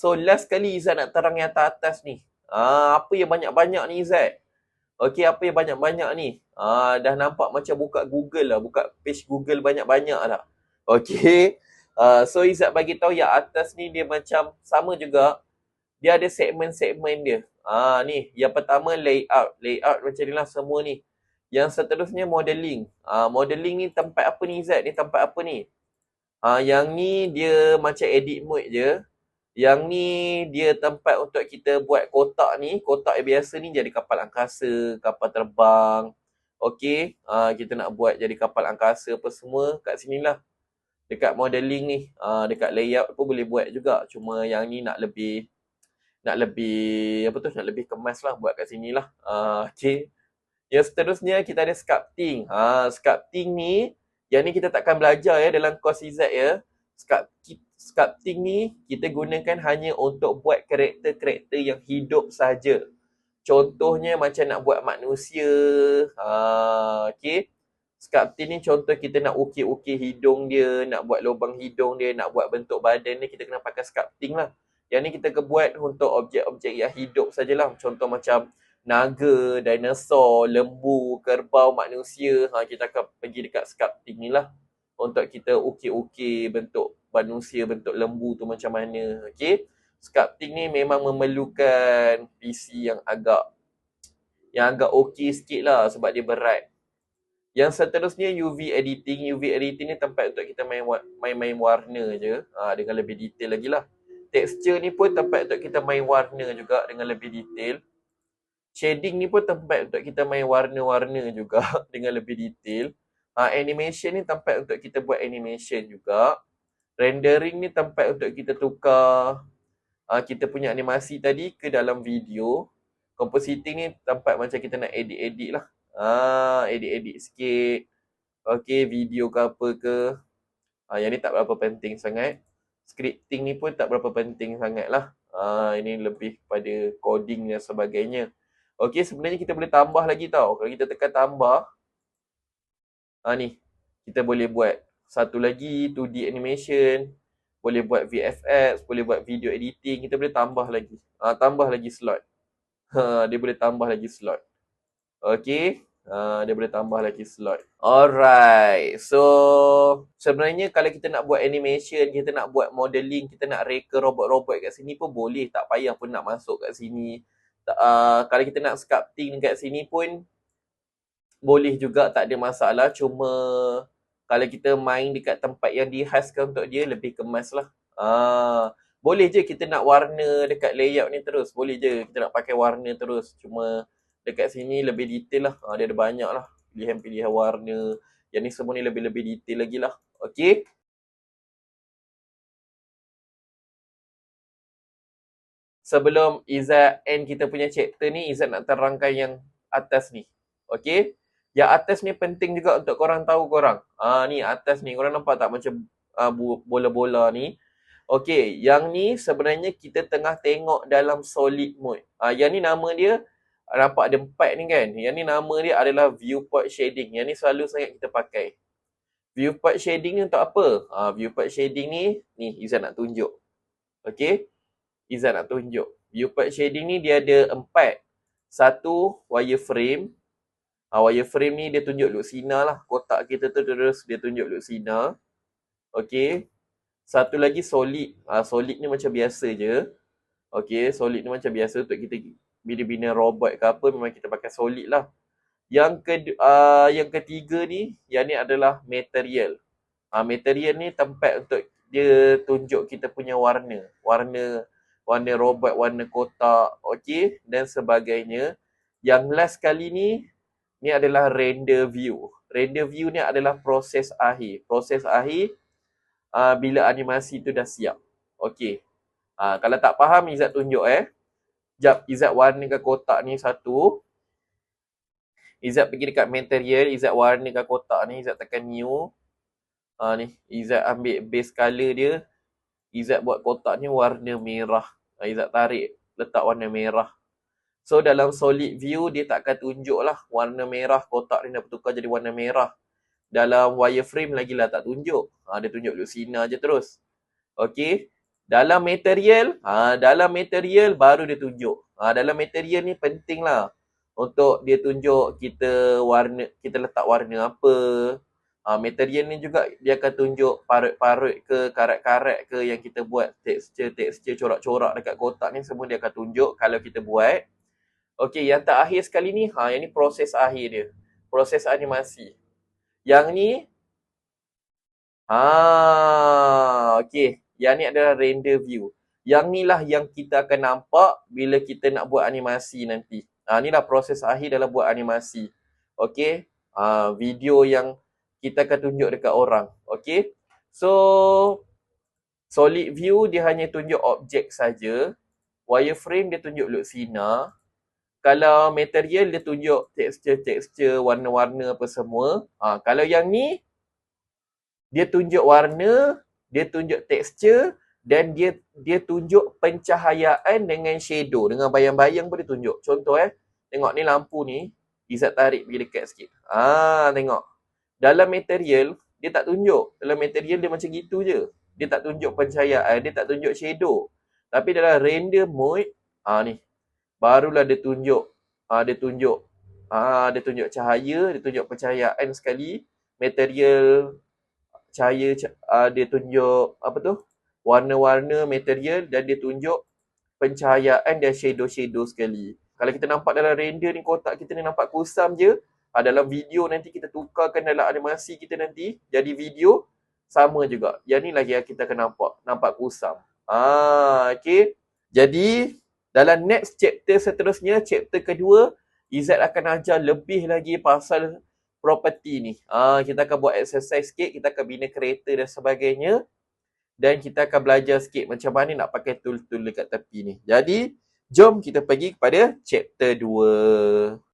So last kali Izzat nak terang yang atas ni. Apa yang banyak-banyak ni Izzat? Okey, apa yang banyak-banyak ni? Dah nampak macam buka Google lah, buka page Google banyak-banyak dah. Okey. So Izzat bagi tahu yang atas ni dia macam sama juga. Dia ada segmen-segmen dia. Ni, yang pertama layout. Layout macam ni lah semua ni. Yang seterusnya modeling. Modeling ni tempat apa ni Izzat? Ni tempat apa ni? Yang ni dia macam edit mode je. Yang ni dia tempat untuk kita buat kotak ni. Kotak yang biasa ni jadi kapal angkasa, kapal terbang. Okey, kita nak buat jadi kapal angkasa apa semua kat sini lah. Dekat modeling ni, dekat layout pun boleh buat juga. Cuma yang ni nak lebih nak lebih kemas lah buat kat sini lah. Okey. Yang seterusnya kita ada sculpting. Sculpting ni, yang ni kita takkan belajar ya dalam course Izzat ya. Sculpting ni kita gunakan hanya untuk buat karakter-karakter yang hidup saja. Contohnya macam nak buat manusia. Okey. Sculpting ni contoh kita nak ukir-ukir hidung dia, nak buat lubang hidung dia, nak buat bentuk badan dia, kita kena pakai sculpting lah. Yang ni kita buat untuk objek-objek yang hidup sajalah. Contoh macam naga, dinosaur, lembu, kerbau, manusia. Kita akan pergi dekat sculpting ni lah. Untuk kita ukir-ukir bentuk manusia, bentuk lembu tu macam mana. Okay. Sculpting ni memang memerlukan PC yang agak okey sikit lah sebab dia berat. Yang seterusnya UV editing. UV editing ni tempat untuk kita main warna je. Dengan lebih detail lagi lah. Texture ni pun tempat untuk kita main warna juga dengan lebih detail. Shading ni pun tempat untuk kita main warna-warna juga dengan lebih detail. Animation ni tempat untuk kita buat animation juga. Rendering ni tempat untuk kita tukar kita punya animasi tadi ke dalam video. Compositing ni tempat macam kita nak edit-edit lah. Edit-edit sikit. Okay, video ke apa ke. Yang ni tak berapa penting sangat. Scripting ni pun tak berapa penting sangat lah. Ini lebih pada coding dan sebagainya. Okay, sebenarnya kita boleh tambah lagi tau. Kalau kita tekan tambah, ni, kita boleh buat satu lagi 2D animation, boleh buat VFX, boleh buat video editing, kita boleh tambah lagi. Tambah lagi slot. Dia boleh tambah lagi slot. Okay, dia boleh tambah lagi slot. Alright, so sebenarnya kalau kita nak buat animation, kita nak buat modeling, kita nak reka robot-robot kat sini pun boleh. Tak payah pun nak masuk kat sini. Kalau kita nak sculpting kat sini pun boleh juga, tak ada masalah. Cuma kalau kita main dekat tempat yang dihaskan untuk dia, lebih kemas lah. Boleh je kita nak warna dekat layout ni terus. Boleh je kita nak pakai warna terus. Cuma dekat sini lebih detail lah. Dia ada banyak lah pilihan-pilihan warna. Yang ni semua ni lebih-lebih detail lagi lah. Okay. Sebelum Izzat end kita punya chapter ni, Izzat nak terangkan yang atas ni. Okay. Yang atas ni penting juga untuk korang tahu korang. Ni atas ni. Korang nampak tak macam bola-bola ni? Okay. Yang ni sebenarnya kita tengah tengok dalam solid mode. Yang ni nama dia, nampak ada 4 ni kan? Yang ni nama dia adalah viewport shading. Yang ni selalu sangat kita pakai. Viewport shading ni untuk apa? Viewport shading ni Izzat nak tunjuk. Okay. Izzat nak tunjuk. Viewport shading ni dia ada 4. Satu, wireframe. Wireframe ni dia tunjuk Lucina lah. Kotak kita tu terus dia tunjuk Lucina. Okay. Satu lagi solid. Solid ni macam biasa je. Okay. Solid ni macam biasa untuk kita bina-bina robot ke apa, memang kita pakai solid lah. Yang ketiga ni, yang ni adalah material. Material ni tempat untuk dia tunjuk kita punya warna. Warna robot, warna kotak, okay, dan sebagainya. Yang last kali ni adalah render view. Render view ni adalah proses akhir. Proses akhir bila animasi tu dah siap. Okay. Kalau tak faham, Izzat tunjuk Sekejap, Izzat warnakan kotak ni satu. Izzat pergi dekat material, Izzat warnakan kotak ni, Izzat tekan new. Ni, Izzat ambil base color dia. Izzat buat kotak ni warna merah. Izzat tarik, letak warna merah. So dalam solid view dia tak akan tunjuk lah warna merah, kotak ni dah bertukar jadi warna merah. Dalam wireframe lagi lah tak tunjuk. Dia tunjuk Lucina je terus. Okay. Dalam material baru dia tunjuk. Dalam material ni penting lah untuk dia tunjuk kita letak warna apa. Material ni juga dia akan tunjuk parut-parut ke, karat-karat ke yang kita buat, tekstur, corak-corak dekat kotak ni semua dia akan tunjuk kalau kita buat. Okey, yang terakhir sekali ni, yang ni proses akhir dia. Proses animasi. Yang ni, okey. Yang ni adalah render view. Yang ni lah yang kita akan nampak bila kita nak buat animasi nanti. Ni lah proses akhir dalam buat animasi. Okey. Video yang kita akan tunjuk dekat orang. Okey. So, solid view dia hanya tunjuk objek saja. Wireframe dia tunjuk luksina. Kalau material dia tunjuk tekstur, warna-warna apa semua. Kalau yang ni, dia tunjuk warna, dia tunjuk tekstur dan dia tunjuk pencahayaan dengan shadow, dengan bayang-bayang pun dia tunjuk. Contoh tengok ni lampu ni, Izzat tarik pergi dekat sikit. Tengok. Dalam material dia tak tunjuk. Dalam material dia macam gitu je. Dia tak tunjuk pencahayaan, dia tak tunjuk shadow. Tapi dalam render mode, ni barulah dia tunjuk dia tunjuk cahaya, dia tunjuk pencahayaan sekali. Material cahaya, dia tunjuk warna-warna material dan dia tunjuk pencahayaan dan shadow-shadow sekali. Kalau kita nampak dalam render ni kotak kita ni nampak kusam je, dalam video nanti kita tukarkan dalam animasi kita nanti jadi video sama juga. Yang ni lagi yang kita akan nampak kusam. Okey. Jadi dalam next chapter seterusnya, chapter kedua, Izzat akan ajar lebih lagi pasal property ni. Kita akan buat exercise sikit, kita akan bina kereta dan sebagainya. Dan kita akan belajar sikit macam mana nak pakai tool-tool dekat tepi ni. Jadi, jom kita pergi kepada chapter 2.